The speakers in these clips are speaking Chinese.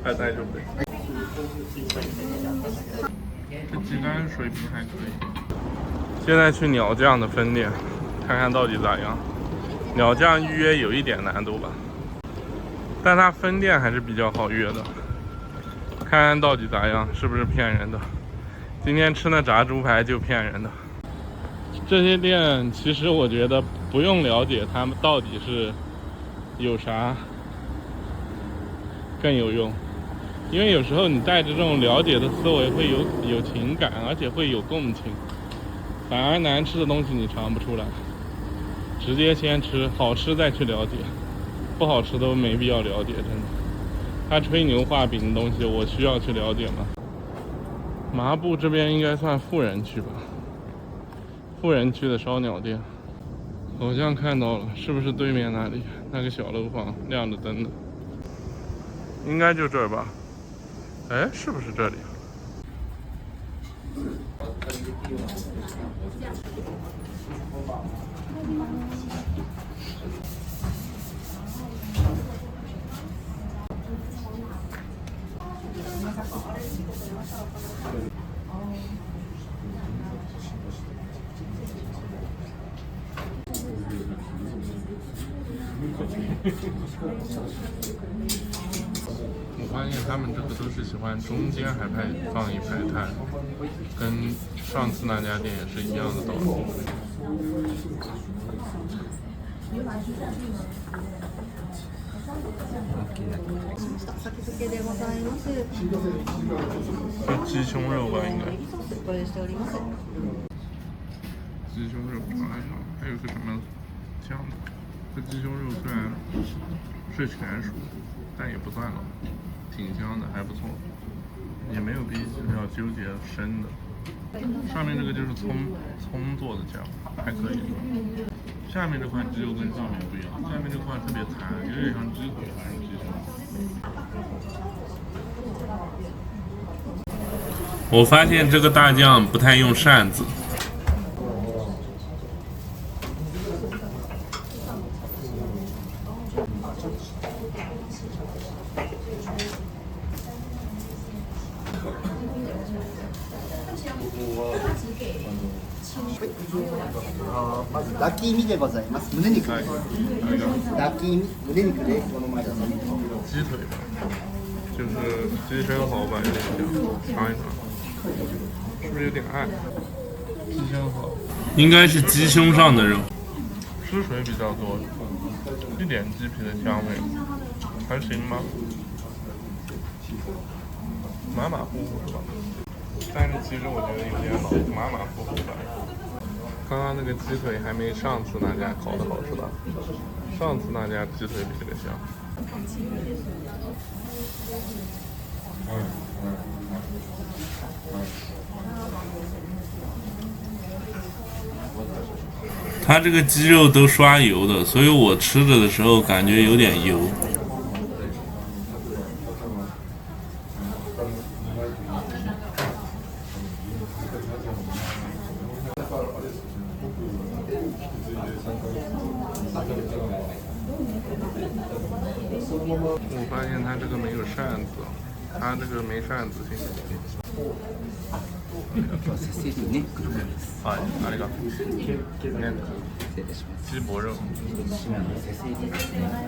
还带就对。这鸡肝水平还可以。现在去鸟酱的分店，看看到底咋样。鸟酱预约有一点难度吧，但它分店还是比较好约的。看看到底咋样，是不是骗人的？今天吃那炸猪排就骗人的。这些店其实我觉得不用了解他们到底是有啥更有用，因为有时候你带着这种了解的思维会有情感，而且会有共情，反而难吃的东西你尝不出来。直接先吃，好吃再去了解，不好吃都没必要了解，真的。他吹牛画饼的东西，我需要去了解吗？麻布这边应该算富人区吧，富人区的烧鸟店，好像看到了，是不是对面那里那个小楼房亮着灯的？应该就这儿吧？哎，是不是这里？我发现他们这个都是喜欢中间还放一排摊，跟上次那家店也是一样的道理。是鸡胸肉吧？应该。鸡胸肉尝一尝，还有个什么酱的？这鸡胸肉虽然是全熟，但也不算老，挺香的，还不错，也没有必要纠结生的。上面这个就是葱做的酱，还可以。下面这块鸡肉跟上面不一样，下面这块特别弹，有点像鸡腿还是鸡胸。我发现这个大酱不太用扇子。まずラッキーミでございます。胸肉。ラッキー胸肉でこの前だ。鸡腿吧，就是鸡生蚝吧，有点像，尝一尝，是不是有点暗？鸡生蚝应该是鸡胸上的肉，汁水比较多，一点鸡皮的香味，还行吗？马马虎虎是吧？但是其实我觉得有点老，马马虎虎的。刚刚那个鸡腿还没上次那家烤的好吃吧？上次那家鸡腿比这个香。它这个鸡肉都刷油的，所以我吃着的时候感觉有点油。我发现它这个没有扇子，它这个没扇子，行不行？はい、ありがとう。ね，鸡脖肉，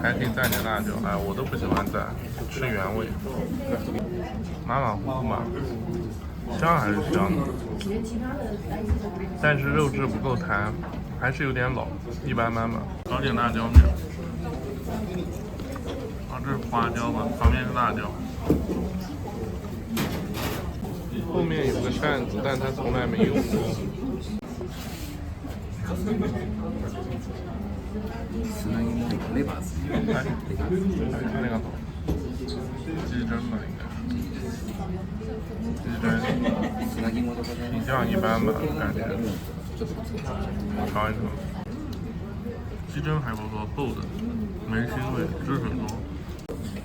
还可以蘸点辣椒。哎，我都不喜欢蘸，吃原味。马马虎虎嘛，香还是香的，但是肉质不够弹，还是有点老，一般般吧。搞点辣椒面。啊，这是花椒吧？旁边是辣椒。后面有个扇子，但它从来没用过。哎，那个鸡胗吧，应该是鸡胗，品相一般吧，感觉。尝一尝，鸡胗还不错，厚的，没腥味，汁水多，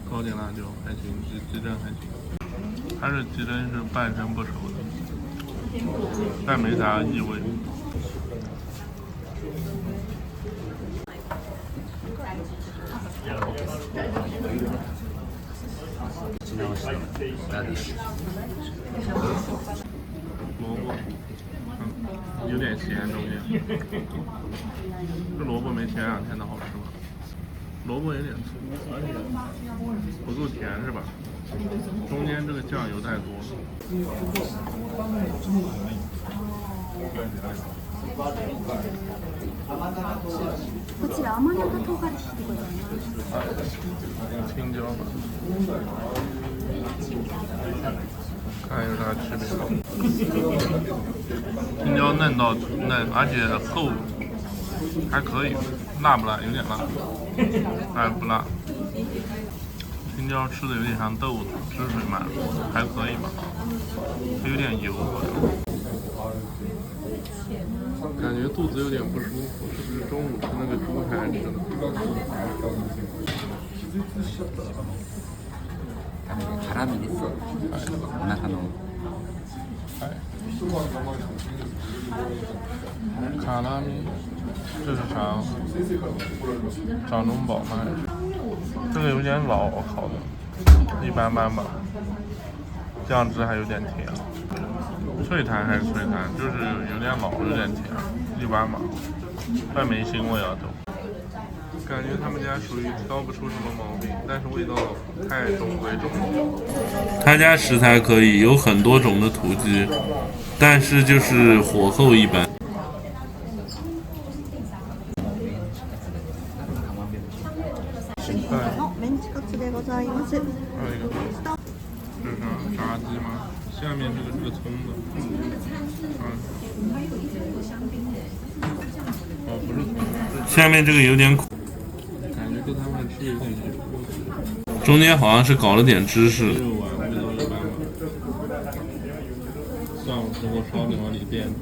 搞点辣椒还行，鸡胗还行。它这鸡胗是半生不熟的，但没啥异味。直しラディッシュ。萝卜，有点咸，中间。这萝卜没前2天的好吃吗？萝卜有点粗，而且不够甜是吧？中间这个酱油太多了。こちら甘長唐辛子でございます。青椒吧，看有啥区别？青椒嫩到嫩，而且厚，还可以，辣不辣？有点辣，哎不辣。青椒吃的有点像豆子，汁水蛮多，还可以吧，有点油好像。感觉肚子有点不舒服，是不是中午吃那个猪排吃的？辛みです。お腹の。卡拉米，这是啥？掌中宝吗？这个有点老烤的，一般般吧。酱汁还有点甜，脆弹还是脆弹，就是有点老，有点甜，一般吧，半没腥味啊都。感觉他们家属于挑不出什么毛病，但是味道太中规中矩。他家食材可以有很多种的土鸡，但是就是火候一般。メンチカツでございます。还有一个，这是啥？炸鸡吗？下面这个是个葱的。哦，不是葱。下面这个有点苦，感觉跟他们吃有点油。中间好像是搞了点芝士。肉丸味道一般吧。上午时候烧饼往里垫。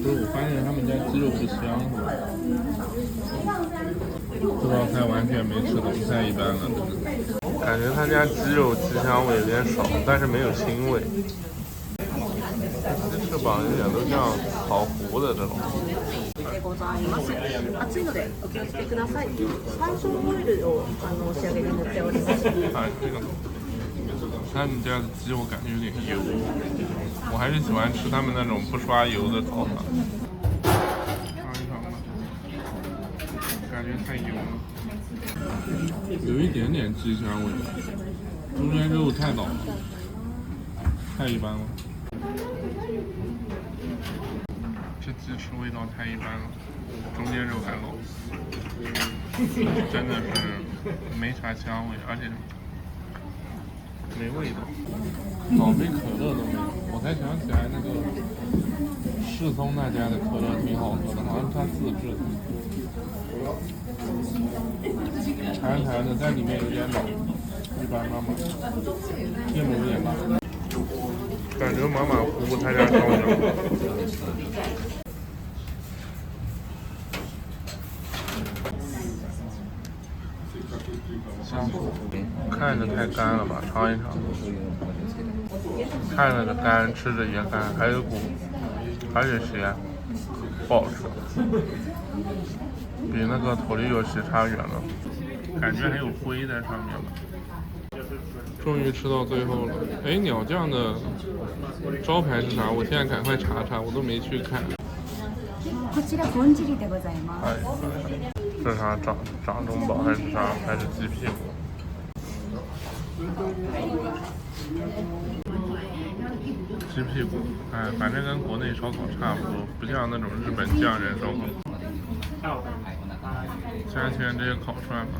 不是，我发现他们家鸡肉不香是吧？这道菜完全没吃懂，太一般了，真的。感觉他家鸡肉鸡香味有点少，但是没有腥味。鸡翅膀有点都像烤糊的这种。でございます。熱いのでお気をつけください。山椒オイルを仕上げに塗っております。哎，这个。他们家的鸡我感觉有点油，我还是喜欢吃他们那种不刷油的早饭。尝一尝吧，感觉太油了，有一点点鸡香味，中间肉太老了，太一般了。这鸡翅味道太一般了，中间肉还老，真的是没啥香味，而且。没味道，倒杯可乐都没有。我才想起来那个世松那家的可乐挺好喝的，好像是他自制的，弹弹的，但里面有点老，一般般吧，芥末有点辣，感觉马马虎虎他家烧饼。看着太干了吧，尝一尝。看着干，吃着也干，还有股，还有咸，不好吃，比那个土里有西差远了，感觉还有灰在上面吧。终于吃到最后了，哎，鸟酱的招牌是啥？我现在赶快查查，我都没去看。こちらぼんじりでございます。哎，这是啥？掌中宝还是啥？还是鸡屁股？鸡屁股，哎，反正跟国内烧烤差不多，不像那种日本匠人烧烤。加钱这些烤串吧。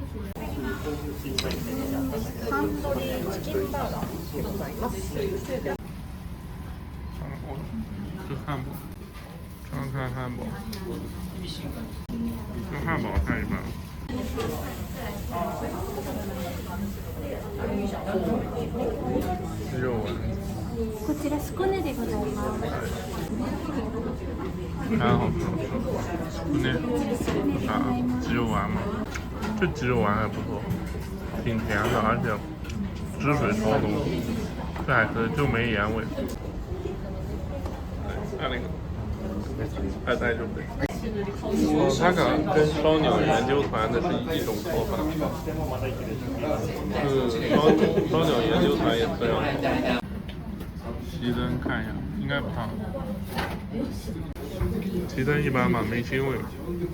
タンドリーチキンバーガーでございます。这汉堡，尝看汉堡，这汉堡太一般了。肉丸。こちらスコネでございます。还好吃，那啥鸡肉丸吗？这鸡肉丸还不错，挺甜的，而且汁水超多，这还可以，就没盐味。那个，还带就对。哦，它跟烧鸟研究团的是一种做法，烧鸟研究团也是这样做。提灯看一下，应该不烫。提灯一般吧，没腥味，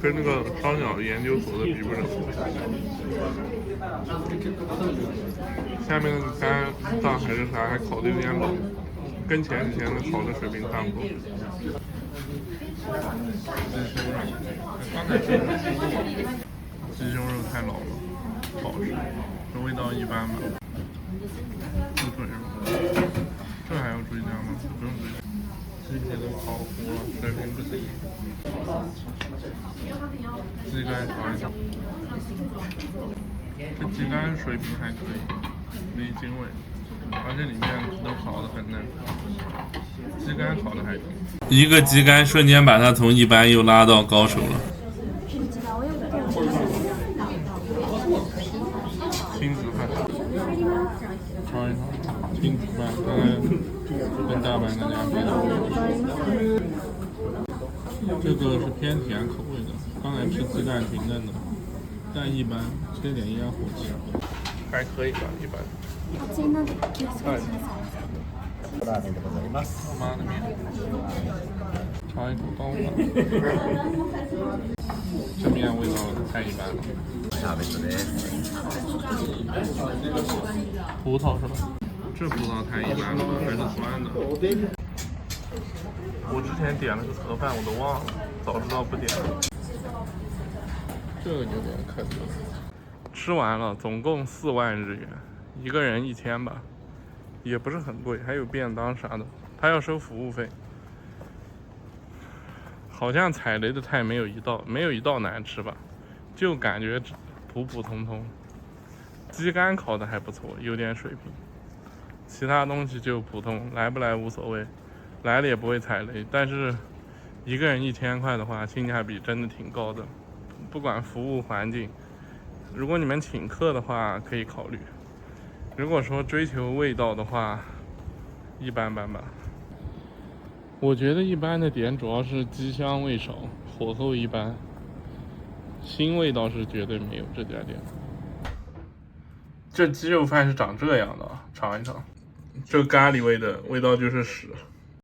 跟那个烧鸟研究所的比不了。下面那个肝脏还是啥，还烤的有点老，跟前几天的烤的水平差不多。鸡胸肉太老了，不好吃，这味道一般吧。猪腿肉，这还要追加吗？不用追加。鸡皮都烤糊了，水平不行。鸡肝炒一下，这鸡肝水平还可以，没腥味，而且里面都烤得很嫩。鸡肝烤的还行，一个鸡肝瞬间把它从一般又拉到高手了。亲子饭，尝一尝亲子饭，刚才跟大阪那家比的，这个是偏甜口味的，刚才吃鸡蛋挺嫩的，但一般，缺点烟火气，还可以吧，一般。ラーメンでございます。妈的面，尝一口高饭。这面味道太一般了。シャーベットです。葡萄是吧？这葡萄太一般了，还是酸的。我之前点了个盒饭，我都忘了，早知道不点了。这个有点坑了。吃完了，总共4万日元，一个人1000吧。也不是很贵，还有便当啥的，他要收服务费。好像踩雷的菜没有一道难吃吧，就感觉普普通通。鸡肝烤的还不错，有点水平，其他东西就普通，来不来无所谓，来了也不会踩雷。但是一个人1000块的话，性价比真的挺高的，不管服务环境，如果你们请客的话可以考虑。如果说追求味道的话，一般般吧。我觉得一般的点主要是鸡香味少，火候一般，腥味倒是绝对没有这家店。这鸡肉饭是长这样的，尝一尝。这咖喱味的味道就是屎。